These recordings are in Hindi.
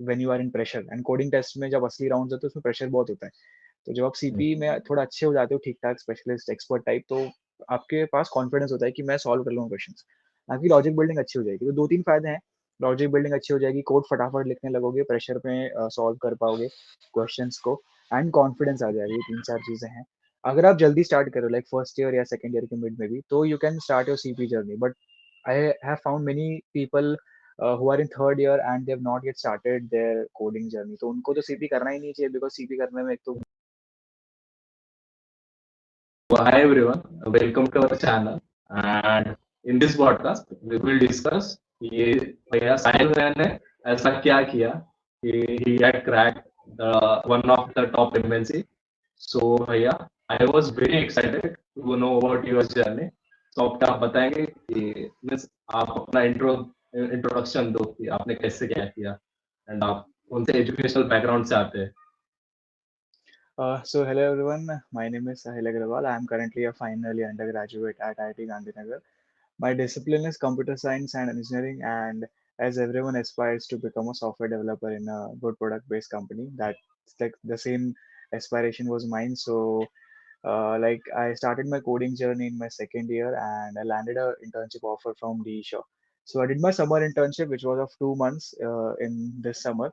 When you are in pressure, and coding test में जब असली राउंड होते हैं उसमें प्रेशर बहुत होता है। तो जब आप सीपी में थोड़ा अच्छे हो जाते हो, ठीक ठाक स्पेशलिस्ट एक्सपर्ट टाइप, तो आपके पास कॉन्फिडेंस होता है कि मैं सॉल्व कर लूंगा क्वेश्चन। आपकी लॉजिक बिल्डिंग अच्छी हो जाएगी। तो 2-3 फायदे हैं। लॉजिक बिल्डिंग अच्छी हो जाएगी, कोड फटाफट लिखने लगोगे, प्रेशर में सॉल्व कर पाओगे क्वेश्चंस को, एंड कॉन्फिडेंस आ जाएगा। ये 3-4 चीजें हैं। अगर आप जल्दी स्टार्ट करो लाइक फर्स्ट ईयर या सेकंड ईयर के मिड में भी, तो you can start your CP journey. But I have found many people who are in third year and they have not yet started their coding journey, तो उनको तो सीपी करना ही नहीं चाहिए, बिकॉज सीपी करने में एक तो Hi everyone, welcome to our channel. And in this podcast, we will discuss कि भैया साहिल भैया ने ऐसा क्या किया कि he had cracked the one of the top MNC. So भैया, I was very excited to know about your journey. So अब आप बताएंगे कि means आप अपना introduction दो कि आपने कैसे क्या किया and आप कौन से educational background से आते हैं. So hello everyone, my name is Sahil Agrawal. I am currently a final year undergraduate at IIT Gandhinagar. My discipline is computer science and engineering, and as everyone aspires to become a software developer in a good product-based company, that's like the same aspiration was mine. So, like I started my coding journey in my second year, and I landed a internship offer from DShaw. So I did my summer internship, which was of 2 months in this summer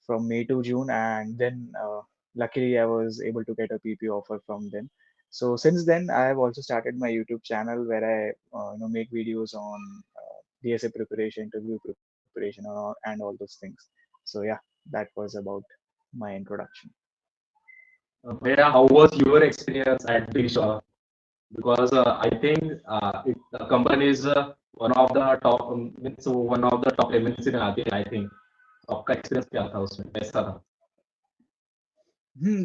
from May to June, and then luckily I was able to get a PP offer from them. So since then, I have also started my YouTube channel where I make videos on DSA preparation, interview preparation, and all those things. So yeah, that was about my introduction. Bhaiya, how was your experience at Disha? Because I think the company is one of the top means one of the top MNC में आती है I think. आपका experience क्या था उसमें कैसा था?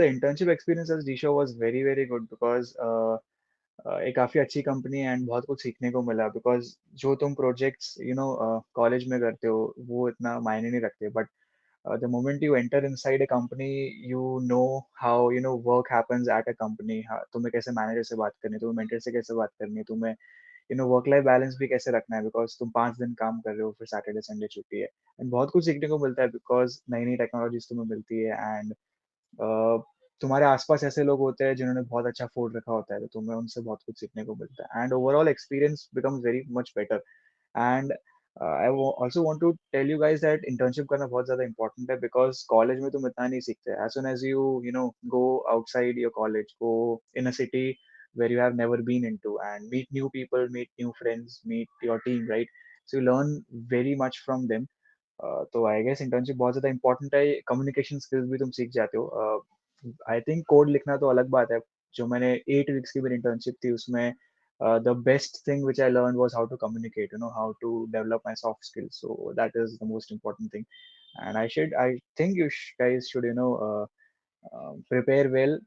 The internship experience as DShow was very good because एक काफी अच्छी कंपनी है एंड बहुत कुछ सीखने को मिला, बिकॉज जो तुम प्रोजेक्ट्स कॉलेज में करते हो वो इतना मायने नहीं रखते, but the moment you enter inside a company, you know how work happens at a company. हाँ, तुम्हें कैसे मैनेजर से बात करनी है, तुम्हें मेंटर से कैसे बात करनी है, तुम्हें वर्क लाइफ बैलेंस भी कैसे रखना है, बिकॉज तुम 5 दिन काम कर रहे हो, फिर सैटरडे संडे छुट्टी है। एंड बहुत कुछ सीखने को मिलता है, बिकॉज नई नई टेक्नोलॉजीज तुम्हें मिलती है, एंड तुम्हारे आसपास ऐसे लोग होते हैं जिन्होंने बहुत अच्छा फूड रखा होता है, तो तुम्हें उनसे बहुत कुछ सीखने को मिलता है, and overall experience becomes very much better. And I also want to tell you guys that internship करना बहुत ज्यादा इंपॉर्टेंट है, बिकॉज कॉलेज में तुम इतना नहीं सीखते। As soon as you know go outside your college, go in a city where you have never been into, and meet new people, meet new friends, meet your team, right? So you learn very much from them. तो आई गेस इंटर्नशिप बहुत ज़्यादा इंपॉर्टेंट है। कम्युनिकेशन स्किल्स भी तुम सीख जाते हो। आई थिंक कोड लिखना तो अलग बात है। जो मैंने 8 वीक्स की मेरी इंटर्नशिप थी उसमें the best thing which I learn was how to communicate, how to develop my soft skills, so that is the most important thing. And I think you guys should prepare well.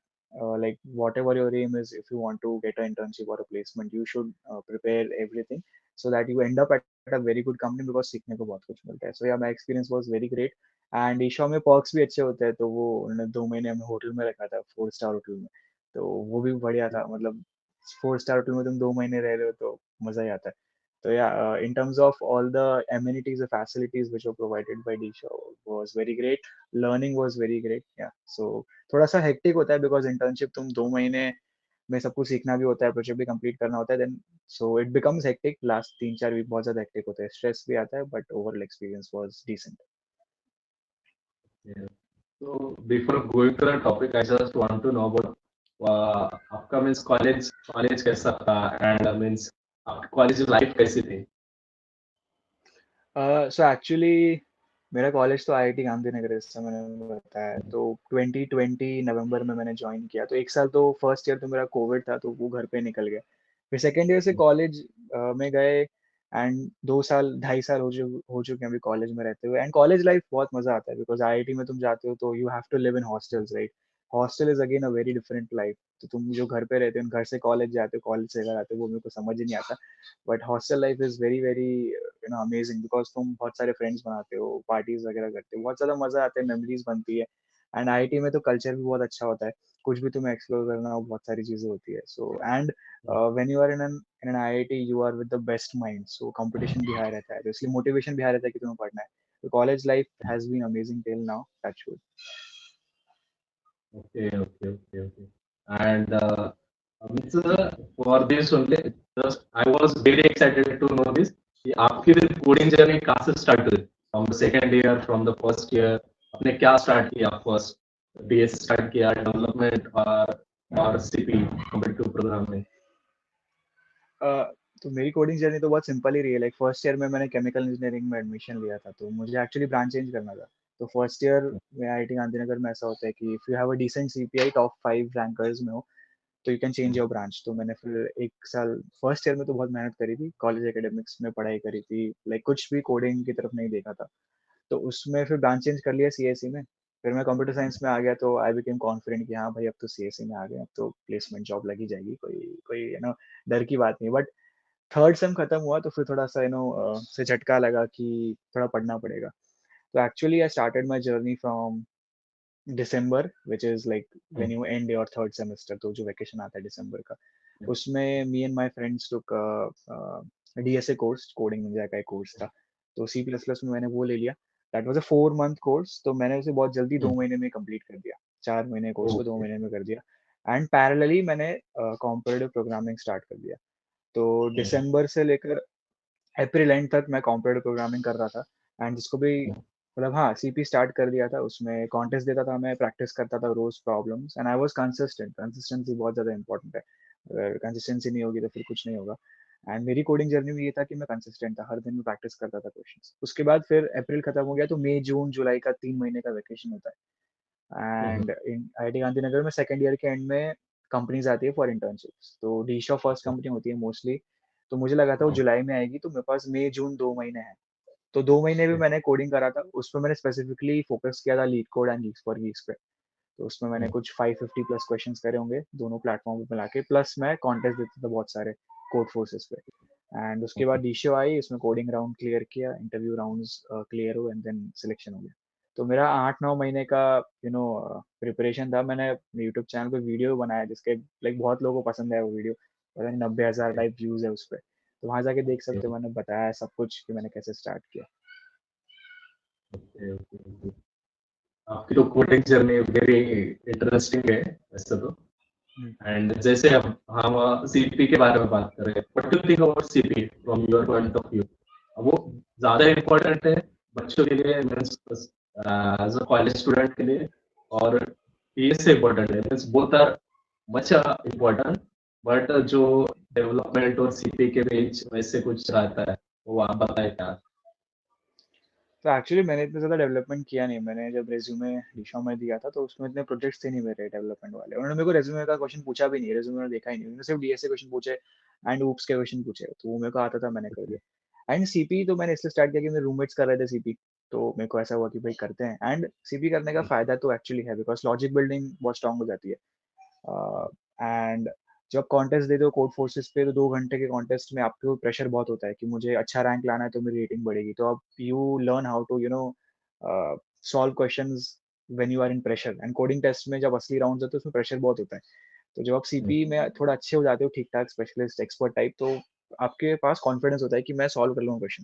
Like whatever your aim is, if you want to get an internship or a placement, you should prepare everything so that you end up at a very good company, because सीखने को बहुत कुछ मिलता है। So yeah, my experience was very great. And Isha में पर्क्स भी अच्छे होते हैं, तो वो उन्होंने 2 महीने हमें होटल में रखा था, 4 स्टार होटल में। तो वो भी बढ़िया था, मतलब 4 स्टार होटल में तुम 2 महीने रह रहे हो तो मजा ही आता है। तो या in terms of all the amenities or facilities which were provided by Disha was very great. Learning was very great. Yeah, so थोड़ा सा हेक्टिक होता है, बिकॉज इंटर्नशिप तुम 2 महीने में सब कुछ सीखना भी होता है, प्रोजेक्ट भी कंप्लीट करना होता है, then so it becomes hectic. Last 3-4 week बहुत ज्यादा हेक्टिक होता है, स्ट्रेस भी आता है, but overall experience was decent. Yeah. So before going to the topic, I just want to know about आपका means college कैसा था and means आपकी college life कैसी थी? सो एक्चुअली मेरा कॉलेज तो आईआईटी गांधीनगर है, जैसा मैंने बताया। तो 2020 नवंबर में मैंने ज्वाइन किया, तो एक साल तो फर्स्ट ईयर तो मेरा कोविड था, तो वो घर पे निकल गया। फिर सेकेंड ईयर से कॉलेज में गए, एंड 2 साल 2.5 साल हो चुके हैं अभी कॉलेज में रहते हुए। एंड कॉलेज लाइफ बहुत मजा आता है, बिकॉज आईआईटी में तुम जाते हो तो you have to live in hostels, right? Hostel is again a very different life. तो तुम जो घर पे रहते हो, घर से कॉलेज जाते हो, कॉलेज से घर आते हो, वो मेरे को समझ ही नहीं आता। But hostel life is very very amazing, because तुम बहुत सारे फ्रेंड्स बनाते हो, पार्टीज वगैरह करते हो, बहुत ज्यादा मजा आता है, मेमोरीज बनती है। एंड आईआईटी में तो कल्चर भी बहुत अच्छा होता है, कुछ भी तुम्हें एक्सप्लोर करना हो, बहुत सारी चीजें होती है। So and when you are in an IIT, you are with the best mind, so competition भी हाई रहता है, तो इसलिए मोटिवेशन भी हाई रहता है कि तुम्हें पढ़ना है। The college life has been amazing till now. Touch wood. Okay. And means, for this only, just I was very excited to know this. कि आपकी कोडिंग जर्नी कहाँ से स्टार्ट हुई? From the second year, from the first year, आपने क्या स्टार्ट किया? फर्स्ट डीएस स्टार्ट किया, डेवलपमेंट और सीपी कंप्यूटर प्रोग्रामिंग? अ, तो मेरी कोडिंग जर्नी तो बहुत सिंपल ही रही है। लाइक फर्स्ट ईयर में मैंने केमिकल इंजीनियरिंग में एडमिशन लिया था, तो मुझे एक्चुअली ब्रांच चेंज करना था। तो फर्स्ट ईयर में आईआईटी गांधीनगर में ऐसा होता है कि if you have a decent CPI, top 5 rankers में हो, तो you can change your branch. तो मैंने फिर 1 साल फर्स्ट ईयर में तो बहुत मेहनत करी थी, कॉलेज एकेडमिक्स में पढ़ाई करी थी, लाइक कुछ भी कोडिंग की तरफ नहीं देखा था। तो उसमें फिर ब्रांच चेंज कर लिया सीएसई में। फिर मैं कंप्यूटर साइंस में आ गया, तो आई बिकेम कॉन्फिडेंट कि हाँ भाई, अब तो सीएसई में आ गए, अब तो प्लेसमेंट जॉब लगी जाएगी, कोई कोई डर की बात नहीं। बट थर्ड सेम खत्म हुआ तो फिर थोड़ा सा से झटका लगा कि थोड़ा पढ़ना पड़ेगा। तो actually I started my journey from December, which is like when you and your third semester, तो जो वैकेशन आता है दिसंबर का, उसमें me and my friends took DSA course, coding India का एक कोर्स था। तो सी प्लस प्लस में मैंने वो ले लिया। That was a 4 month course, तो मैंने उसे बहुत जल्दी 2 महीने में कंप्लीट कर दिया। 4 महीने कोर्स को दो ओके। महीने में कर दिया। एंड पैरेलली मैंने कॉम्पिटिटिव प्रोग्रामिंग स्टार्ट कर दिया। तो दिसंबर से लेकर अप्रैल एंड तक मैं कॉम्पिटिटिव प्रोग्रामिंग कर रहा था। एंड जिसको भी मतलब, हाँ, सीपी स्टार्ट कर दिया था, उसमें कॉन्टेस्ट देता था, मैं प्रैक्टिस करता था रोज problems, and I was consistent. Consistency बहुत ज़्यादा इंपॉर्टेंट है। अगर कंसिस्टेंसी नहीं होगी तो फिर कुछ नहीं होगा। एंड मेरी कोडिंग जर्नी में ये था कि मैं कंसिस्टेंट था, हर दिन मैं प्रैक्टिस करता था क्वेश्चंस। उसके बाद फिर अप्रैल खत्म हो गया, तो मई जून जुलाई का 3 महीने का वैकेशन होता है। एंड इन आईआईटी गांधीनगर में सेकेंड ईयर के एंड में कंपनीज आती है फॉर इंटर्नशिप्स। तो डीशॉ फर्स्ट कंपनी होती है मोस्टली। तो मुझे लगा था वो जुलाई में आएगी, तो मेरे पास मई जून 2 महीने हैं। तो 2 महीने भी मैंने कोडिंग करा था। उसमें मैंने स्पेसिफिकली फोकस किया था leet code and Geeks for Geeks पे। तो उसमें मैंने कुछ 550 प्लस क्वेश्चंस करे होंगे दोनों प्लेटफॉर्म पे मिला के, प्लस मैं कॉन्टेस्ट देता था बहुत सारे कोड फोर्सेस पे। एंड उसके बाद डीशो आई, उसमें कोडिंग राउंड क्लियर किया, इंटरव्यू राउंड्स क्लियर हुए, एंड देन सिलेक्शन हो गया। तो मेरा 8-9 महीने का प्रिपरेशन था। मैंने यूट्यूब चैनल पे वीडियो बनाया जिसके लाइक बहुत लोगों को पसंद है वो वीडियो। पता नहीं 90,000 टाइप व्यूज है उस पर। तो वहाँ जाके देख सकते हो, मैंने बताया सब कुछ कि मैंने कैसे स्टार्ट किया। आपकी तो कोडिंग जर्नी वेरी इंटरेस्टिंग है वैसे तो। हम्म। एंड जैसे अब हम सीपी के बारे में बात कर रहे हैं, what do you think about CP from your point of view? वो ज्यादा इम्पोर्टेंट है बच्चों के लिए, means as a college student के लिए, और ये से इम्पोर्टेंट है, means both are much important, but जो डेवलपमेंट और सीपी के बीच वैसे कुछ रहता है, वो आप बताए क्या? तो एक्चुअली मैंने इतना ज़्यादा डेवलपमेंट किया नहीं। मैंने जब रेज्यूमे डीशॉ में दिया था, तो उसमें इतने प्रोजेक्ट्स थे नहीं मेरे डेवलपमेंट वाले। उन्होंने मेरे को रेज्यूमे का क्वेश्चन पूछा भी नहीं, रेज्यूमे देखा ही नहीं। उन्होंने सिर्फ डीएसए क्वेश्चन पूछे एंड ऊप्स के क्वेश्चन पूछे, तो वो मेरे को आता था, मैंने कर दिया। एंड सीपी तो मैंने इसलिए स्टार्ट किया कि मेरे रूममेट्स कर रहे थे सीपी। तो मेरे को ऐसा हुआ कि भाई करते हैं। एंड सीपी करने का फायदा तो एक्चुअली है, बिकॉज लॉजिक बिल्डिंग बहुत स्ट्रांग हो जाती है। एंड जब आप कॉन्टेस्ट देते हो कोड फोर्सेस पे, तो 2 घंटे के कॉन्टेस्ट में आपके ऊपर प्रेशर बहुत होता है कि मुझे अच्छा रैंक लाना है, तो मेरी रेटिंग बढ़ेगी। तो आप you learn how to solve questions when you are in pressure. And coding test में जब असली राउंड होते हैं, उसमें प्रेशर बहुत होता है। तो जब आप सीपी में थोड़ा अच्छे हो जाते हो, ठीक ठाक स्पेशलिस्ट एक्सपर्ट टाइप, तो आपके पास कॉन्फिडेंस होता है कि मैं सॉल्व कर लूँगा क्वेश्चन।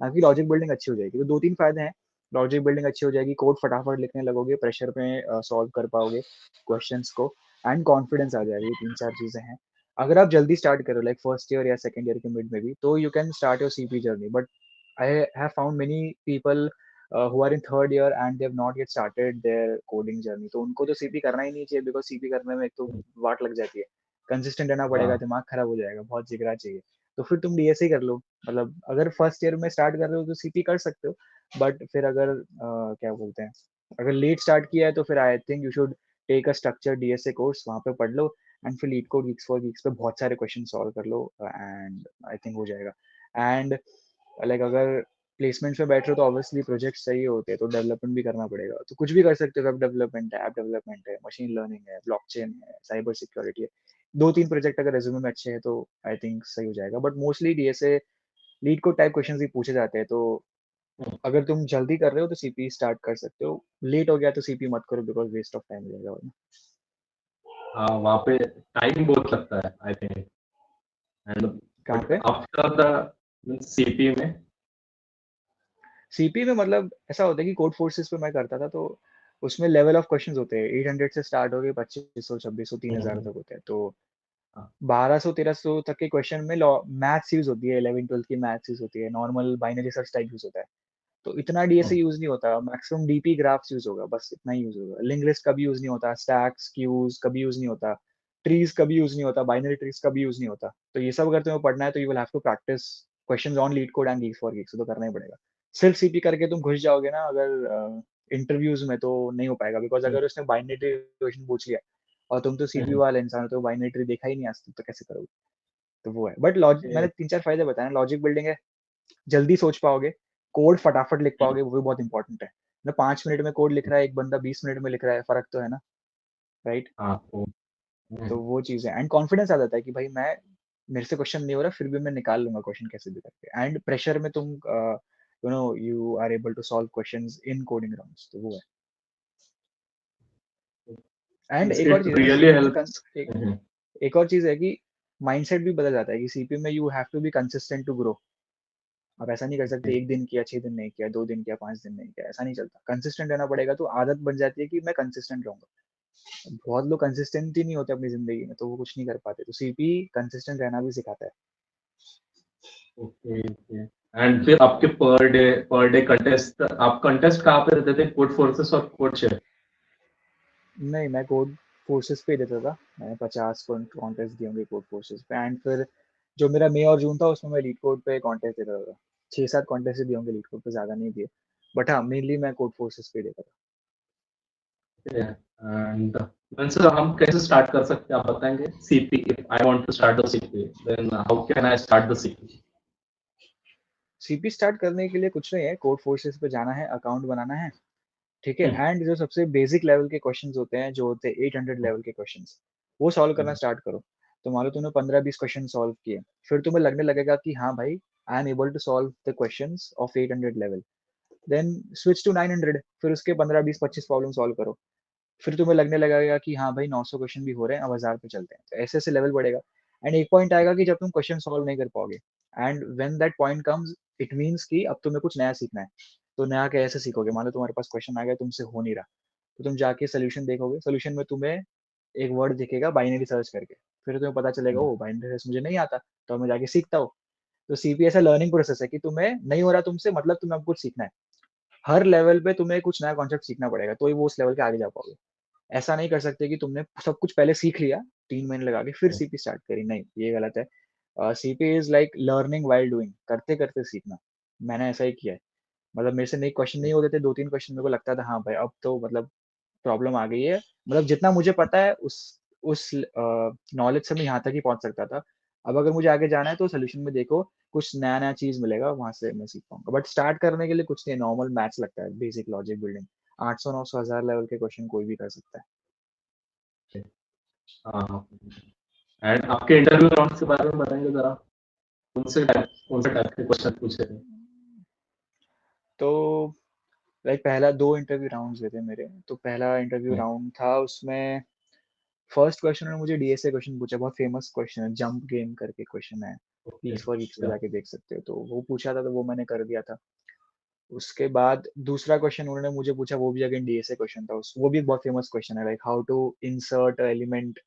आपकी लॉजिक बिल्डिंग अच्छी हो जाएगी। तो 2-3 फायदे हैं। लॉजिक बिल्डिंग अच्छी हो जाएगी, कोड फटाफट लिखने लगोगे, प्रेशर में सॉल्व कर पाओगे क्वेश्चंस को, एंड कॉन्फिडेंस आ जाएगा। ये 3-4 चीज़ें हैं। अगर आप जल्दी स्टार्ट करो लाइक फर्स्ट ईयर या सेकंड ईयर के मिड में भी, तो you can start your CP journey. But I have found many people who are in third year and they have not yet started their coding journey. तो उनको तो सीपी करना ही नहीं चाहिए, बिकॉज़ सीपी करने में एक तो वाट लग जाती है। कंसिस्टेंट रहना पड़ेगा, हाँ दिमाग खराब हो जाएगा, बहुत जिगरा चाहिए। तो फिर तुम डीएसए कर लो। मतलब अगर फर्स्ट ईयर में स्टार्ट कर रहे हो तो सीपी कर सकते हो। बट फिर अगर क्या बोलते हैं, अगर लेट स्टार्ट किया है, तो फिर I think you should take a structured DSA course, वहाँ पे पढ़ लो। एंड फिर LeetCode weeks for weeks पे बहुत सारे क्वेश्चन सॉल्व कर लो, एंड आई थिंक हो जाएगा। एंड लाइक अगर प्लेसमेंट में बैठ रहे हो, तो ऑब्वियसली प्रोजेक्ट चाहिए होते हैं, तो डेवलपमेंट भी करना पड़ेगा। तो कुछ भी कर सकते हो, वेब डेवलपमेंट है, ऐप डेवलपमेंट है, मशीन लर्निंग है, ब्लॉकचेन है, साइबर सिक्योरिटी है। 2-3 प्रोजेक्ट अगर रेज्यूमे में अच्छे हैं, तो आई थिंक सही हो जाएगा। But mostly DSA LeetCode type questions ही पूछे जाते हैं। तो अगर तुम जल्दी कर रहे हो तो सीपी स्टार्ट कर सकते हो। लेट हो गया तो सीपी मत करो, बिकॉज वेस्ट ऑफ टाइम हो जाएगा वरना। हाँ, वहाँ पे टाइम बहुत लगता है आई थिंक, एंड कहाँ बट पे? आफ्टर द सीपी में सीपी में मतलब ऐसा होता है कि कोड फोर्सेस पे मैं करता था, तो उसमें लेवल ऑफ क्वेश्चंस होते हैं 800 से स्टार्ट हो गए 2500 2600 3000 हम्म, तक होते हैं, तो हाँ, 1200 1300 तक के क्वेश्चन में मैथ्स यूज होती है, 11 12 की मैथ्स यूज होती है, normal binary search type use होता है, तो इतना डीएसए हम्म, यूज नहीं होता, मैक्सिमम डीपी ग्राफ्स यूज होगा, बस इतना ही यूज होगा, लिंक लिस्ट कभी यूज नहीं होता, स्टैक्स क्यूज कभी यूज नहीं होता, ट्रीज कभी यूज नहीं होता, बाइनरी ट्रीज कभी यूज नहीं होता, तो ये सब अगर तुम्हें पढ़ना है तो you will have to practice questions on LeetCode and GeeksforGeeks, तो करना ही पड़ेगा। सिर्फ सीपी करके तुम घुस जाओगे ना अगर इंटरव्यूज में, तो नहीं हो पाएगा, बिकॉज हम्म, अगर उसने बाइनरी ट्री क्वेश्चन पूछ लिया और तुम तो सीपीयू हम्म, वाला इंसान हो, तो बाइनरी ट्री देखा ही नहीं आज तक, तो कैसे करोगे? तो वो है, बट लॉजिक मैंने ये, 3 4 फायदे बताए, लॉजिक बिल्डिंग है, जल्दी सोच पाओगे, कोड फटाफट लिख हम्म, पाओगे, वो भी बहुत इंपॉर्टेंट है ना, 5 मिनट में कोड लिख रहा है एक बंदा, 20 मिनट में लिख रहा है, फर्क तो है ना, राइट? हाँ, तो वो चीज़ है, एंड कॉन्फिडेंस आ जाता है कि भाई मैं, मेरे से क्वेश्चन नहीं हो रहा, फिर भी मैं निकाल लूंगा क्वेश्चन कैसे भी करके, एंड प्रेशर में तुम you are able to solve questions in coding rounds, तो वो है। एंड एक और इट चीज़ है ना रियली सीपी में हेल्प्स। एक और चीज़ है कि माइंडसेट भी बदल जाता है, कि सीपी में you have to be consistent to grow. आप ऐसा नहीं कर सकते, 1 दिन किया, 6 दिन नहीं किया, 2 दिन किया, 5 दिन नहीं किया, ऐसा नहीं चलता, कंसिस्टेंट रहना पड़ेगा, तो आदत बन जाती है कि मैं कंसिस्टेंट रहूंगा। बहुत लोग कंसिस्टेंट ही नहीं होते अपनी जिंदगी में, तो वो कुछ नहीं कर पाते, तो सीपी कंसिस्टेंट रहना भी सिखाता है। Okay, okay. एंड फिर आपके पर डे कंटेस्ट, आप कंटेस्ट कहाँ पे रहते थे, कोड फोर्सेस और कोड शेयर? नहीं, मैं कोड फोर्सेस पे ही देता था, मैंने 50 कॉन्टेस्ट दिए होंगे कोड फोर्सेस पे, एंड फिर जो मेरा मई और जून था उसमें मैं लीड कोड पे कॉन्टेस्ट देता था, 6 7 कॉन्टेस्ट दिए होंगे लीड कोड पे, ज्यादा नहीं दिए, बट हाँ मेनली मैं कोड फोर्सेस पे देता था। एंड सर हम कैसे स्टार्ट कर सकते हैं, आप बताएंगे? CP, if I want to start the CP, then how can I start the CP? CP start करने के लिए कुछ नहीं है, कोड फोर्सेस पे जाना है, अकाउंट बनाना है, ठीक है, एंड जो सबसे बेसिक लेवल के क्वेश्चंस होते हैं, जो होते हैं 800 लेवल के क्वेश्चंस, वो सॉल्व करना स्टार्ट करो। तो मान लो तूने 15 20 क्वेश्चन सॉल्व किए, फिर तुम्हें लगने लगेगा कि हाँ भाई, I am able to solve the questions of 800 level, then switch to 900, फिर उसके 15 20 25 प्रॉब्लम सॉल्व करो, फिर तुम्हें लगने लगेगा कि हाँ भाई 900 क्वेश्चन भी हो रहे हैं, अब 1000 पे चलते हैं, तो ऐसे ऐसे लेवल बढ़ेगा, एंड एक पॉइंट आएगा कि जब तुम क्वेश्चन सॉल्व नहीं कर पाओगे, and when that point comes, it means कि अब तुम्हें कुछ नया सीखना है। तो नया कैसे सीखोगे? मान लो तुम्हारे पास क्वेश्चन आ गया, तुमसे हो नहीं रहा, तो तुम जाके सोल्यूशन देखोगे, सोल्यूशन में तुम्हें एक वर्ड दिखेगा बाइनरी सर्च करके, फिर तुम्हें पता चलेगा ओ बाइनरी सर्च मुझे नहीं आता, तो मैं जाके सीखता हूँ। तो सीपी ऐसा लर्निंग प्रोसेस है कि तुम्हें नहीं हो रहा तुमसे, मतलब तुम्हें अब कुछ सीखना है, हर लेवल पे तुम्हें कुछ नया कॉन्सेप्ट सीखना पड़ेगा, तो ही वो उस लेवल के आगे जा पाओगे। ऐसा नहीं कर सकते कि तुमने सब कुछ पहले सीख लिया 3 महीने लगा के फिर सीपी स्टार्ट करी, नहीं ये गलत है। CP is like learning while doing, करते करते सीखना। मैंने ऐसा ही किया है, मतलब मेरे से नहीं क्वेश्चन नहीं होते थे, 2 3 क्वेश्चन मेरे को लगता था हाँ भाई अब तो मतलब प्रॉब्लम आ गई है, मतलब जितना मुझे पता है उस नॉलेज से मैं यहाँ तक ही पहुंच सकता था, अब अगर मुझे आगे जाना है तो सोल्यूशन में देखो कुछ नया नया चीज मिलेगा, वहां से मैं सीख पाऊंगा, बट स्टार्ट करने के लिए कुछ नहीं, नॉर्मल मैथ्स लगता है, बेसिक लॉजिक बिल्डिंग, 800 900 1000 लेवल के क्वेश्चन कोई भी कर सकता है। हाँ, एंड आपके इंटरव्यू राउंड के बारे में बताएंगे जरा, कौन से टाइप के क्वेश्चन पूछे थे? तो लाइक पहला 2 इंटरव्यू राउंड्स हुए थे मेरे, तो पहला इंटरव्यू राउंड था, उसमें फर्स्ट क्वेश्चन में मुझे डीएसए क्वेश्चन पूछा, बहुत फेमस क्वेश्चन है, जंप गेम करके क्वेश्चन है, ओके, वीक्स फॉर वीक्स पे या, जाके देख सकते हो, तो वो पूछा था, तो वो मैंने कर दिया था। उसके बाद दूसरा क्वेश्चन उन्होंने मुझे पूछा, वो भी अगेन डीएसए क्वेश्चन था, वो भी एक बहुत फेमस क्वेश्चन है, like how to insert element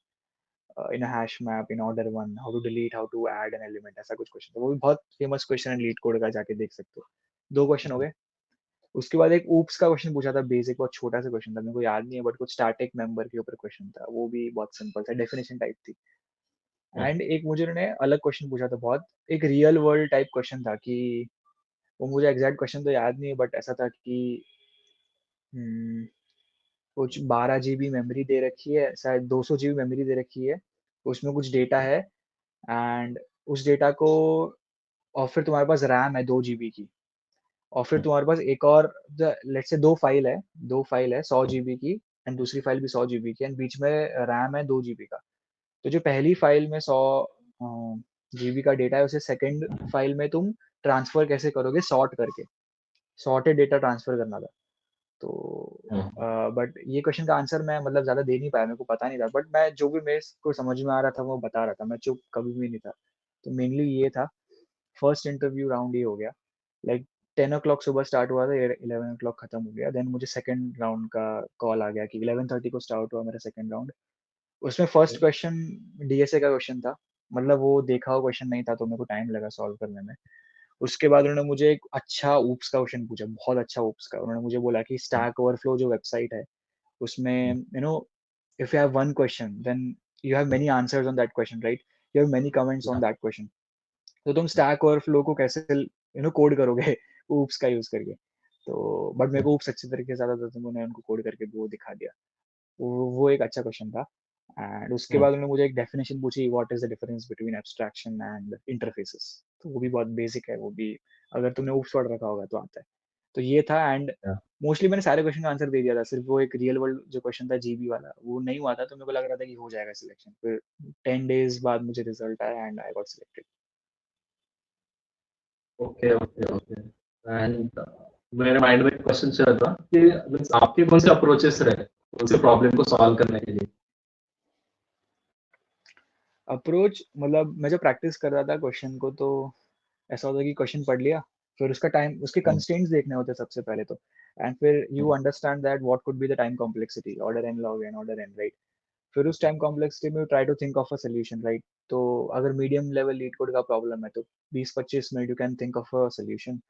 in a hash map in order one, how to delete, how to add an element, ऐसा कुछ क्वेश्चन था, वो भी बहुत फेमस क्वेश्चन है, लीड कोड का, जाके देख सकते हो। 2 क्वेश्चन हो गए। उसके बाद एक ऊप्स का क्वेश्चन पूछा था, बेसिक बहुत छोटा सा क्वेश्चन था, मेरे को याद नहीं है, बट कुछ स्टैटिक मेंबर के ऊपर क्वेश्चन था, वो भी बहुत सिंपल था, डेफिनेशन टाइप थी। एंड एक मुझे उन्होंने अलग क्वेश्चन पूछा था, बहुत एक रियल वर्ल्ड टाइप क्वेश्चन था, कि वो मुझे एग्जैक्ट क्वेश्चन तो याद नहीं है, बट ऐसा था कि हम्म, कुछ 12 GB मेमोरी दे रखी है, शायद 200 GB मेमोरी दे रखी है, उसमें कुछ डेटा है, एंड उस डेटा को, और फिर तुम्हारे पास रैम है 2 GB की, और फिर तुम्हारे पास एक और, लेट्स से 2 फाइल है 100 GB की, एंड दूसरी फाइल भी 100 GB की, एंड बीच में रैम है 2 GB का। तो जो पहली फाइल में 100 GB का डेटा है, उसे सेकंड फाइल में तुम ट्रांसफर कैसे करोगे, सॉर्ट करके, सॉर्टेड डेटा ट्रांसफर करना था। तो बट ये क्वेश्चन का आंसर मैं मतलब ज्यादा दे नहीं पाया, मेरे को पता नहीं था, बट मैं जो भी मेरे को समझ में आ रहा था वो बता रहा था, मैं चुप कभी भी नहीं था। तो मेनली ये था, फर्स्ट इंटरव्यू राउंड ये हो गया, लाइक 10 o'clock सुबह स्टार्ट हुआ था, 11 o'clock खत्म हो गया। देन मुझे सेकंड राउंड का कॉल आ गया कि 11:30 को स्टार्ट हुआ मेरा सेकंड राउंड। उसमें फर्स्ट क्वेश्चन डीएसए का क्वेश्चन था, मतलब वो देखा हुआ क्वेश्चन नहीं था, तो मेरे को टाइम लगा सॉल्व करने में। उसके बाद उन्होंने मुझे एक अच्छा ऊप्स का क्वेश्चन पूछा, बहुत अच्छा ऊप्स का। उन्होंने मुझे बोला कि स्टैक ओवरफ्लो जो वेबसाइट है, उसमें if you have one question, then you have many answers on that question, right? You have many comments on that question. तो तुम स्टैक ओवरफ्लो को कैसे कोड करोगे ऊप्स का यूज करके? तो बट मेरे को ऊप्स अच्छी तरीके से आता था, तो मैंने उनको कोड करके वो दिखा दिया। वो एक अच्छा क्वेश्चन था। एंड उसके बाद उन्होंने मुझे एक डेफिनेशन पूछी, what is the difference between abstraction and interfaces. तो वो भी बहुत बेसिक है, वो भी अगर तुमने ऊप्स पढ़ रखा होगा तो आता है। तो ये था। एंड मोस्टली मैंने सारे क्वेश्चन का आंसर दे दिया था, सिर्फ वो एक रियल वर्ल्ड जो क्वेश्चन था जीबी वाला, वो नहीं हुआ था। तो मेरे को लग रहा था कि हो जाएगा सिलेक्शन। फिर 10 days बाद मुझे रिजल्ट आया and I got selected. Okay okay okay. And मेरे माइंड में एक क्वेश्चन चल रहा कि मीन्स आपके कौन से अप्रोचेस रहे कौन से प्रॉब्लम को सॉल्व करने के लिए? अप्रोच मतलब मैं जब प्रैक्टिस कर रहा था क्वेश्चन को, तो ऐसा होता है कि क्वेश्चन पढ़ लिया, फिर उसका टाइम, उसके कंस्ट्रेंट्स देखने होते हैं सबसे पहले तो। एंड फिर you understand that what could be the time complexity, order n log n order n, right? फिर उस टाइम कॉम्प्लेक्सिटी में you try to think of a solution, right? तो अगर मीडियम लेवल लीड कोड का प्रॉब्लम है, तो 20-25 minute you can think of a solution.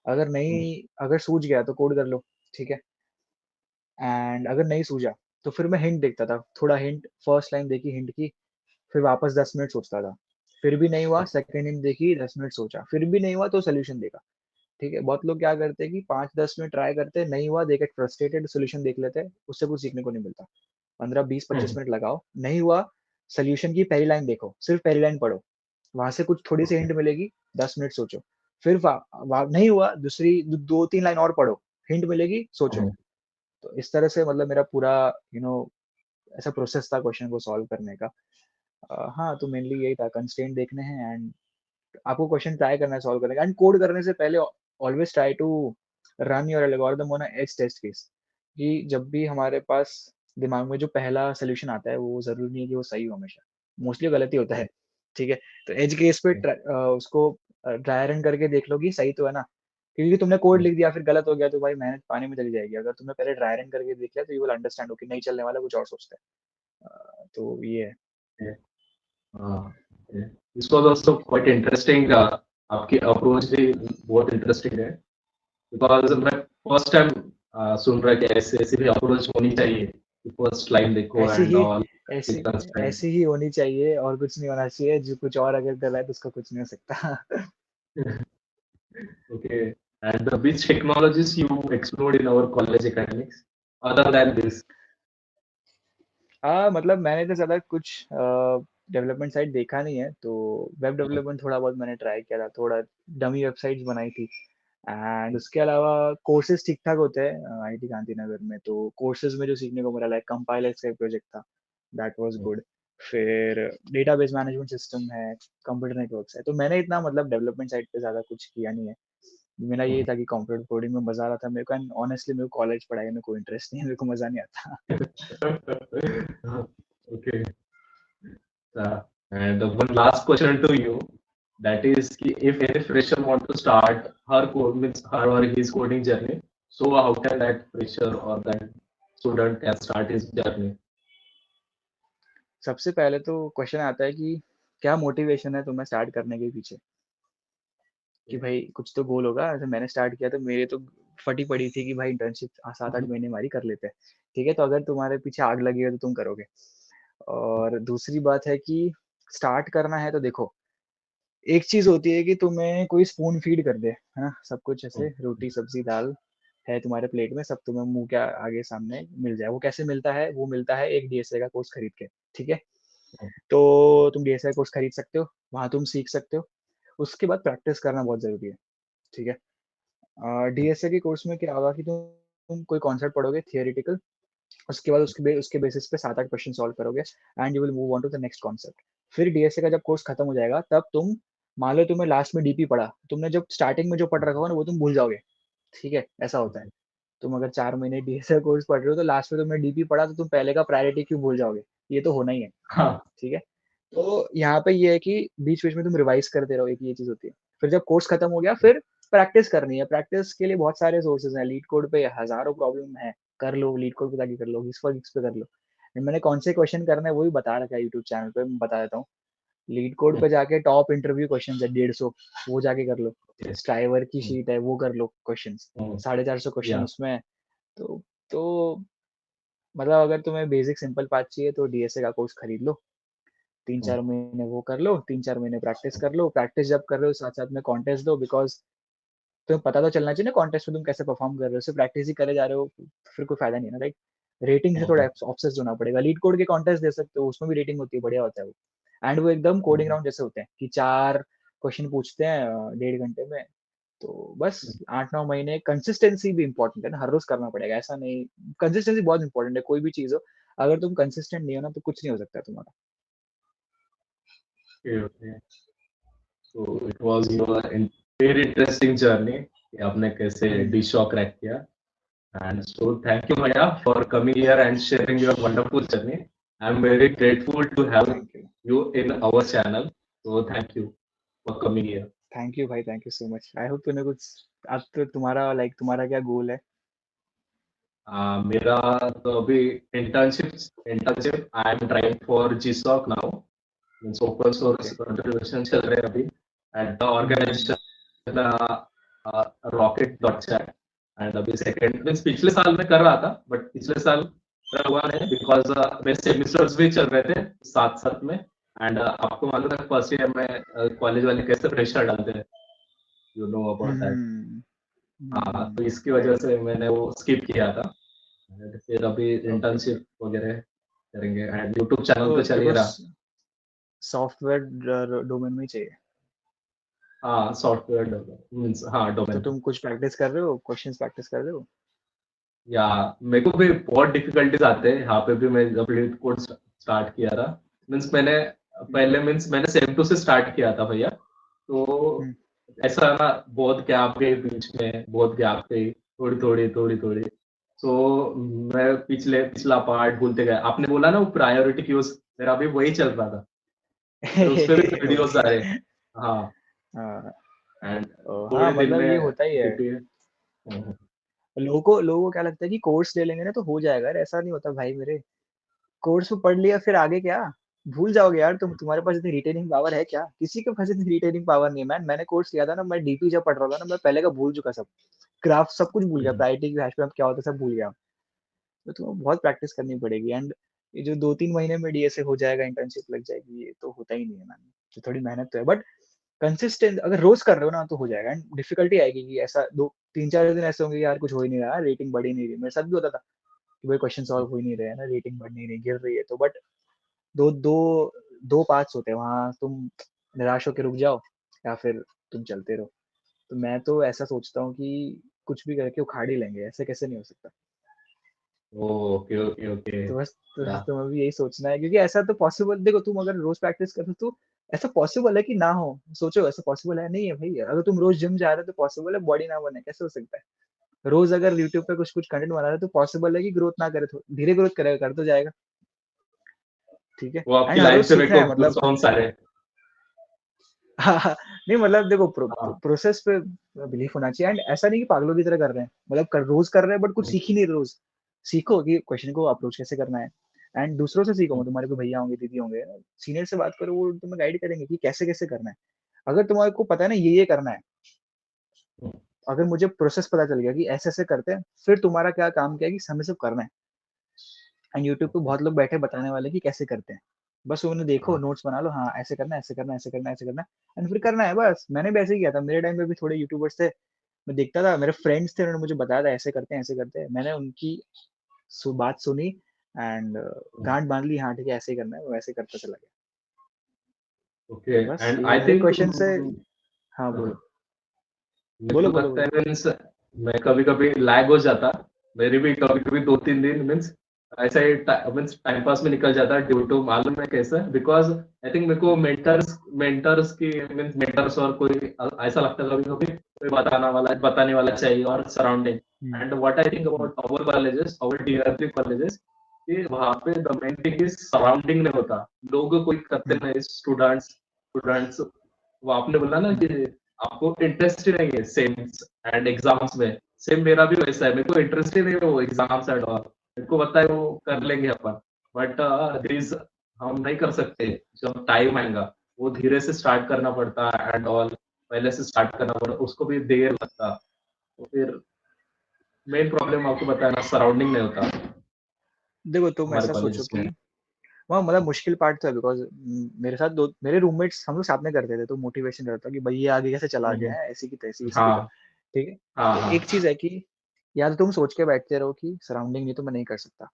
अगर नहीं, अगर सूझ गया तो कोड कर लो, ठीक है? एंड अगर नहीं सूझा तो फिर मैं हिंट देखता था, थोड़ा हिंट, फर्स्ट लाइन देखी हिंट की, फिर वापस 10 मिनट सोचता था। फिर भी नहीं हुआ, सेकंड हिंट देखी, 10 मिनट सोचा, फिर भी नहीं हुआ तो सोल्यूशन देखा। ठीक है, बहुत लोग क्या करते हैं कि 5-10 मिनट ट्राई करते हैं, नहीं हुआ, दे गेट फ्रस्ट्रेटेड, सोल्यूशन देख लेते हैं, उससे कुछ सीखने को नहीं मिलता। 15-20-25 मिनट लगाओ, नहीं हुआ, सोल्यूशन की पहली लाइन देखो, सिर्फ पहली लाइन पढ़ो, वहां से कुछ थोड़ी सी हिंट मिलेगी, 10 मिनट सोचो, फिर नहीं हुआ, दूसरी 2-3 लाइन और पढ़ो, हिंट मिलेगी, सोचो। तो इस तरह से मतलब मेरा पूरा यू you नो ऐसा प्रोसेस था क्वेश्चन को सॉल्व करने का। हाँ, तो मेनली यही था, कंस्ट्रेंट देखने हैं एंड आपको क्वेश्चन ट्राई करना है सॉल्व करने का। एंड कोड करने से पहले always try to run your algorithm on edge test case, कि जब भी हमारे पास दिमाग में जो पहला सोल्यूशन आता है, वो जरूरी नहीं है कि वो सही हो हमेशा, मोस्टली गलत ही होता है। ठीक है, तो एज केस पे उसको ट्राई रन करके देख लो कि सही तो है ना। क्योंकि तुमने कोड लिख दिया फिर गलत हो गया तो भाई मेहनत पानी में चली जाएगी। अगर तुमने पहले ट्राई रन करके देख लिया तो यू विल अंडरस्टैंड कि नहीं चलने वाला, कुछ और सोचते हैं। तो ये है। This was also quite interesting. आपकी अप्रोच भी बहुत इंटरेस्टिंग है बिकॉज मैं फर्स्ट टाइम सुन रहा कि ऐसे ऐसे भी अप्रोच होनी चाहिए कि फर्स्ट लाइन देखो ऐसी एंड ही ऑल ऐसी कंस्ट्रेंट। ऐसी ही होनी चाहिए, और कुछ नहीं होना चाहिए। जो कुछ और अगर कर रहा है तो उसका कुछ नहीं हो सकता। Okay. And which technologies you explored in our college academics other than this? मतलब मैंने तो ज़्यादा कुछ डेवलपमेंट साइट देखा नहीं है, तो वेब डेवलपमेंट थोड़ा बहुत मैंने ट्राई किया था, थोड़ा डमी वेबसाइट्स बनाई थी। एंड उसके अलावा कोर्सेज ठीक ठाक होते हैं आईआईटी गांधीनगर में, तो कोर्सेज में जो सीखने को मिला, लाइक कंपाइलर्स का एक प्रोजेक्ट था, दैट वाज गुड। फिर डेटाबेस मैनेजमेंट सिस्टम है, कंप्यूटर नेटवर्क्स है। तो मैंने इतना मतलब डेवलपमेंट साइट पे ज़्यादा कुछ किया नहीं है। मेरा ये था कि कंप्यूटर कोडिंग में मज़ा आ रहा था मेरे को। एंड ऑनेस्टली मेरे को कॉलेज पढ़ाई में कोई इंटरेस्ट नहीं है, मेरे को मज़ा नहीं आता। Okay. And one last question to you, that is if any fresher want to start her code means her or his coding journey, so how can that fresher or that student can start his journey? सबसे पहले तो क्वेश्चन आता है कि क्या मोटिवेशन है तुम्हें स्टार्ट करने के पीछे? कि भाई कुछ तो गोल होगा। जैसे मैंने स्टार्ट किया तो मेरे तो फटी पड़ी थी कि भाई इंटर्नशिप 7-8 महीने हमारी कर लेते हैं। ठीक है, तो अगर तुम्हारे पीछे आग लगी है तो तुम करोगे। और दूसरी बात है कि स्टार्ट करना है तो देखो, एक चीज होती है कि तुम्हें कोई स्पून फीड कर दे, है ना, सब कुछ ऐसे रोटी सब्जी दाल है तुम्हारे प्लेट में, सब तुम्हें मुंह के आगे सामने मिल जाए। वो कैसे मिलता है? वो मिलता है एक डीएसए का कोर्स खरीद के। ठीक है, तो तुम डीएसए कोर्स खरीद सकते हो, वहां तुम सीख सकते हो। उसके बाद प्रैक्टिस करना बहुत जरूरी है। ठीक है, डीएसए के कोर्स में क्या होगा कि तुम कोई कॉन्सेप्ट पढ़ोगे थियोरेटिकल, उसके बाद उसके बेसिस पे 7-8 क्वेश्चन सॉल्व करोगे and you will move on to the next concept. फिर डीएसए का जब कोर्स खत्म हो जाएगा, तब तुम, मान लो तुम्हें लास्ट में डीपी पढ़ा, तुमने जब स्टार्टिंग में जो पढ़ रखा होगा ना वो तुम भूल जाओगे। ठीक है, ऐसा होता है। तुम अगर 4 महीने डीएसए कोर्स पढ़ रहे हो तो लास्ट में तुमने डीपी पढ़ा तो तुम पहले का प्रायोरिटी क्यों भूल जाओगे? ये तो होना ही है। हाँ, ठीक है, तो यहाँ पे ये है कि बीच बीच में तुम रिवाइज करते रहो, एक ये चीज होती है। फिर जब कोर्स खत्म हो गया, फिर प्रैक्टिस करनी है। प्रैक्टिस के लिए बहुत सारे सोर्सेज हैं, लीड कोड पे हजारों प्रॉब्लम है, कर लो लीड कोड पे, जाके कर लो, इस पर इस पे कर लो। मैंने कौन से क्वेश्चन करने हैं वो भी बता रखा है यूट्यूब चैनल पे, मैं बता देता हूँ। लीड कोड पे जाके टॉप इंटरव्यू क्वेश्चन है 150, वो जाके कर लो। स्ट्राइवर की शीट है, वो कर लो क्वेश्चन, 450 क्वेश्चन या उसमें है। तो मतलब अगर तुम्हें बेसिक सिंपल बात चाहिए तो डीएसए का कोर्स खरीद लो, 3-4 महीने वो कर लो, 3-4 महीने प्रैक्टिस कर लो। प्रैक्टिस जब कर रहे हो साथ साथ में कॉन्टेस्ट दो, बिकॉज तुम्हें पता तो चलना चाहिए ना कॉन्टेस्ट में तुम कैसे परफॉर्म कर रहे हो। सिर्फ प्रैक्टिस ही करे जा रहे हो फिर कोई फायदा नहीं है ना, राइट। रेटिंग से थोड़ा ऑब्सेस होना पड़ेगा। लीड कोड के कॉन्टेस्ट दे सकते हो, उसमें भी रेटिंग होती है, बढ़िया होता है वो। एंड वो एकदम कोडिंग राउंड जैसे होते हैं कि 4 क्वेश्चन पूछते हैं 1.5 घंटे में। तो बस 8-9 महीने कंसिस्टेंसी भी इंपॉर्टेंट है ना, हर रोज करना पड़ेगा, ऐसा नहीं। कंसिस्टेंसी बहुत इंपॉर्टेंट है, कोई भी चीज हो, अगर तुम कंसिस्टेंट नहीं हो ना तो कुछ नहीं हो सकता तुम्हारा। okay. So it was your very interesting journey कि आपने कैसे डिश शो क्रैक किया. And so thank you Maya for coming here and sharing your wonderful journey. I'm very grateful to have thank you, you in our channel. So thank you for coming here. Thank you भाई, thank you so much. I hope तूने कुछ, अब तो तुम्हारा लाइक तुम्हारा क्या गोल है? मेरा तो अभी internship internship I am trying for GSoC now. Means open source okay. Contribution चल रहे हैं अभी at the organization Rocket dot chat. And अभी सेकंड मींस पिछले साल में कर रहा था बट पिछले साल मेरा हुआ नहीं बिकॉज मेरे सेमिस्टर्स भी चल रहे थे साथ साथ में. एंड आपको मालूम है फर्स्ट ईयर में कॉलेज वाले कैसे प्रेशर डालते हैं, यू नो अबाउट दैट. हाँ तो इसकी वजह राइट। से मैंने वो स्किप किया था. And फिर अभी ओके। इंटर्नशिप वगैरह करेंगे एंड यूट्यूब चैनल तो तो चल तेरे ही को रहा. सॉफ्टवेयर डोमेन में ही चाहिए? हाँ सॉफ्टवेयर मीन्स हाँ तो डोमेन. तुम कुछ प्रैक्टिस कर रहे हो, क्वेश्चंस प्रैक्टिस कर रहे हो? या मेरे को भी बहुत डिफिकल्टीज आते हैं यहाँ पे भी. मैं जब लीड कोड स्टार्ट किया था मीन्स मैंने पहले मीन्स मैंने सेम टू से स्टार्ट किया था भैया. तो हम्म। ऐसा ना बहुत गैप गई बीच में, बहुत गैप गई थोड़ी थोड़ी थोड़ी थोड़ी. तो मैं पिछला पार्ट भूलते गया. आपने बोला ना वो प्रायोरिटी क्यूज, मेरा अभी वही चल रहा था. फिर उस पे भी वीडियोस आ ओके। रहे. हाँ. हाँ। एंड हाँ, थोड़े दिन मतलब ये में होता ही है। डीपी. लोगों को क्या लगता है कि कोर्स ले लेंगे ना तो हो जाएगा, अरे ऐसा नहीं होता भाई मेरे। कोर्स में पढ़ लिया फिर आगे क्या, भूल जाओगे यार तुम। तुम्हारे पास इतनी रिटेनिंग पावर है क्या? किसी के पास इतनी रिटेनिंग पावर नहीं है। मैंने कोर्स लिया था ना, मैं डीपी जब पढ़ रहा था ना, मैं पहले का भूल चुका सब, ग्राफ सब कुछ भूल गया, प्रायोरिटी की हैश पे क्या होता है सब भूल गया। तो तुम्हें बहुत प्रैक्टिस करनी पड़ेगी। एंड ये जो 2-3 महीने में डीएसए हो जाएगा, इंटर्नशिप लग जाएगी, ये तो होता ही नहीं है मैम। तो थोड़ी मेहनत तो है, बट कंसिस्टेंट अगर रोज कर रहे हो ना तो हो जाएगा। एंड डिफिकल्टी आएगी कि ऐसा 2-3-4 दिन ऐसे होंगे यार कुछ हो ही नहीं रहा, रेटिंग बढ़ ही नहीं रही। मेरे साथ भी होता था कि भाई क्वेश्चन सॉल्व हो ही नहीं रहे हैं ना, रेटिंग बढ़ नहीं रही, गिर रही है। तो बट दो दो दो पार्ट्स होते हैं वहाँ, तुम निराश होकर रुक जाओ या फिर तुम चलते रहो। तो मैं तो ऐसा सोचता हूँ कि कुछ भी करके उखाड़ ही लेंगे, ऐसे कैसे नहीं हो सकता। Okay okay okay. तो बस या तुम्हें भी यही सोचना है, क्योंकि ऐसा तो पॉसिबल, देखो तुम अगर रोज प्रैक्टिस करते हो तो ऐसा पॉसिबल है कि ना हो। सोचो ऐसा पॉसिबल है? नहीं है भाई। अगर तुम रोज जिम जा रहे हो तो पॉसिबल है बॉडी ना बने? कैसे हो सकता है? रोज अगर यूट्यूब पे कुछ कुछ कंटेंट बना रहे हो तो पॉसिबल है कि ग्रोथ ना करे, तो धीरे ग्रोथ करेगा, कर तो जाएगा। ठीक है। वो आपकी एंड हर रोज लाइफ से मेरे सीखना को है मतलब। गूज़बम्प्स आ रहे हैं. नहीं मतलब देखो हाँ. प्रोसेस पे बिलीफ होना चाहिए। एंड ऐसा नहीं कि पागलों की तरह कर रहे हैं, मतलब रोज कर रहे हैं बट कुछ सीख ही नहीं रहे रोज। सीखो कि क्वेश्चन को अप्रोच कैसे करना है। एंड दूसरों से सीखो, तुम्हारे को भैया होंगे, दीदी होंगे, सीनियर से बात करो, वो तुम्हें गाइड करेंगे कि कैसे कैसे करना है। अगर तुम्हारे को पता है ना ये करना है, अगर मुझे प्रोसेस पता चल गया कि ऐसे ऐसे करते हैं, फिर तुम्हारा क्या काम क्या है कि हमें सब करना है। एंड यूट्यूब पे बहुत लोग बैठे बताने वाले कि कैसे करते हैं। बस उन्हें देखो, नोट्स बना लो, हाँ ऐसे करना है, ऐसे करना है, ऐसे करना है, ऐसे करना है, एंड फिर करना है बस। मैंने भी ऐसे ही किया था, मेरे टाइम पे भी थोड़े यूट्यूबर्स थे, मैं देखता था, मेरे फ्रेंड्स थे, उन्होंने मुझे बताया था ऐसे करते हैं, ऐसे करते हैं। मैंने उनकी बात सुनी एंड गांठ बांध ली, हाँ ठीक है ऐसे ही करना है, मैं वैसे करता चला गया। ओके तो बस एंड ये आई हर एक थिंक क्वेश्चन से। हाँ बोलो, मेरे को बोलो बोलो लगता बोलो। है मीन्स मैं कभी कभी लैग हो जाता. मेरी भी कभी कभी 2-3 दिन मीन्स ऐसा ही मीन्स टाइम पास में निकल जाता ड्यू टू मालूम है कैसे बिकॉज आई थिंक मेरे को मेंटर्स मेंटर्स की मीन्स मेंटर्स और कोई ऐसा लगता है कभी कभी कोई बताने वाला चाहिए और surrounding. Hmm, and what I think hmm, about our colleges our TRP colleges कि वहाँ पे the main thing is surrounding नहीं होता. लोग कोई करते हम्म, नहीं स्टूडेंट्स स्टूडेंट्स. वो आपने बोला ना हम्म, कि आपको इंटरेस्ट ही नहीं है सेम्स एंड एग्जाम्स में। सेम मेरा भी वैसा है, मेरे को इंटरेस्ट ही नहीं है वो एग्जाम्स एंड ऑल। मेरे को पता है वो कर लेंगे अपन, बट दिस हम नहीं कर सकते। जब टाइम आएगा वो धीरे से स्टार्ट करना पड़ता है एंड ऑल, पहले से स्टार्ट करना पड़ता, उसको भी देर लगता। तो फिर मेन प्रॉब्लम आपको बताया ना, सराउंडिंग नहीं होता देखो तुम हमारे ऐसा सोचो कॉलेजेस में। कि वहाँ मतलब मुश्किल पार्ट था बिकॉज मेरे साथ दो मेरे रूममेट्स हम लोग साथ में करते थे, तो मोटिवेशन रहता कि भाई ये आगे कैसे चला गया हम्म, है, ऐसी की तैसी इसी की तरह। हाँ ठीक है। हाँ तो हाँ। एक चीज है कि या तो तुम सोच के बैठते रहो कि सराउंडिंग नहीं तो मैं नहीं कर सकता,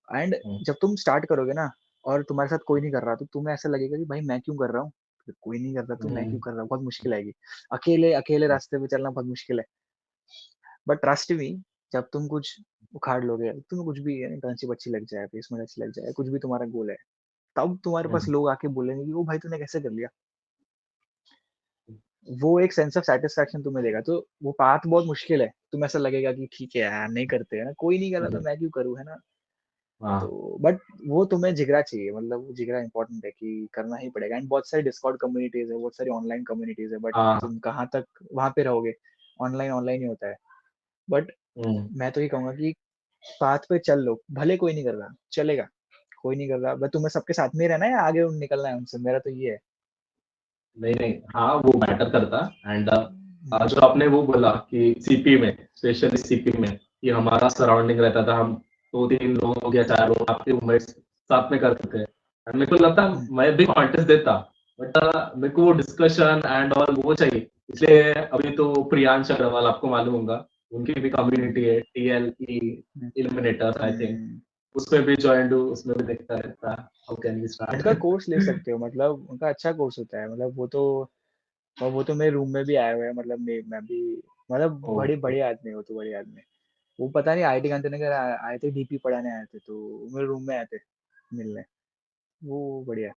एंड हम्म, जब तुम स्टार्ट करोगे ना और तुम्हारे साथ कोई नहीं कर रहा, तो तुम्हें ऐसा लगेगा कि भाई मैं क्यों कर रहा हूँ, कोई नहीं कर रहा तो मैं क्यों हम्म, कर रहा हूँ, बहुत मुश्किल आएगी। अकेले अकेले रास्ते पे चलना बहुत मुश्किल है। बट ट्रस्ट मी, जब तुम कुछ उखाड़ लोगे, तुम्हें कुछ भी इंटर्नशिप अच्छी लग जाए, प्लेसमेंट अच्छी लग जाए, कुछ भी तुम्हारा गोल है, तब तुम्हारे पास हम्म, लोग आके बोलेंगे कि ओ भाई तूने कैसे कर लिया। वो एक सेंस ऑफ सेटिस्फैक्शन तुम्हें देगा। तो वो पाथ बहुत मुश्किल है, तुम्हें ऐसा लगेगा कि ठीक है यार नहीं करते है ना, कोई नहीं कर रहा तो हम्म, मैं क्यों करूँ, है ना। तो हाँ बट वो तुम्हें जिगरा चाहिए, मतलब वो जिगरा इंपॉर्टेंट है कि करना ही पड़ेगा। एंड बहुत सारी डिस्कॉर्ड कम्युनिटीज है, बहुत सारी ऑनलाइन कम्युनिटीज है, बट हाँ। तुम कहाँ तक वहां पे रहोगे। ऑनलाइन ऑनलाइन ही होता है। बट हम्म, मैं तो ये कहूंगा कि पाथ पे चल लो, भले कोई नहीं कर रहा चलेगा, कोई नहीं कर रहा, बट तुम्हें सबके साथ में ही रहना है या आगे निकलना है उनसे, मेरा तो ये है। नहीं नहीं, हाँ वो मैटर करता। एंड हम्म, जो आपने वो बोला कि सीपी में, स्पेशली सीपी में, कि हमारा सराउंडिंग रहता था, हम दो तीन लोग या चार लोग आपके उम्र साथ में करते थे। And मेरे को लगता हम्म, मैं भी कॉन्टेस्ट देता, बट मेरे को वो डिस्कशन एंड ऑल वो चाहिए। इसलिए अभी तो प्रियांश अग्रवाल आपको मालूम होगा, उनकी भी कम्युनिटी हम्म, है TLE hmm, illuminator I think. Hmm. उसमें भी ज्वाइन हूँ, उसमें भी देखता रहता हाउ कैन वी उनका स्टार्ट। कोर्स ले सकते हो, मतलब उनका अच्छा कोर्स होता है, मतलब वो तो, और वो तो मेरे रूम में भी आए हुए हैं, मतलब मैं भी, मतलब बड़े ओके। बड़े आदमी, हो तो बड़े आदमी। वो पता नहीं आईटी गांधीनगर आए थे, डीपी पढ़ाने आए थे, तो मेरे रूम में आए थे मिलने। वो बढ़िया है।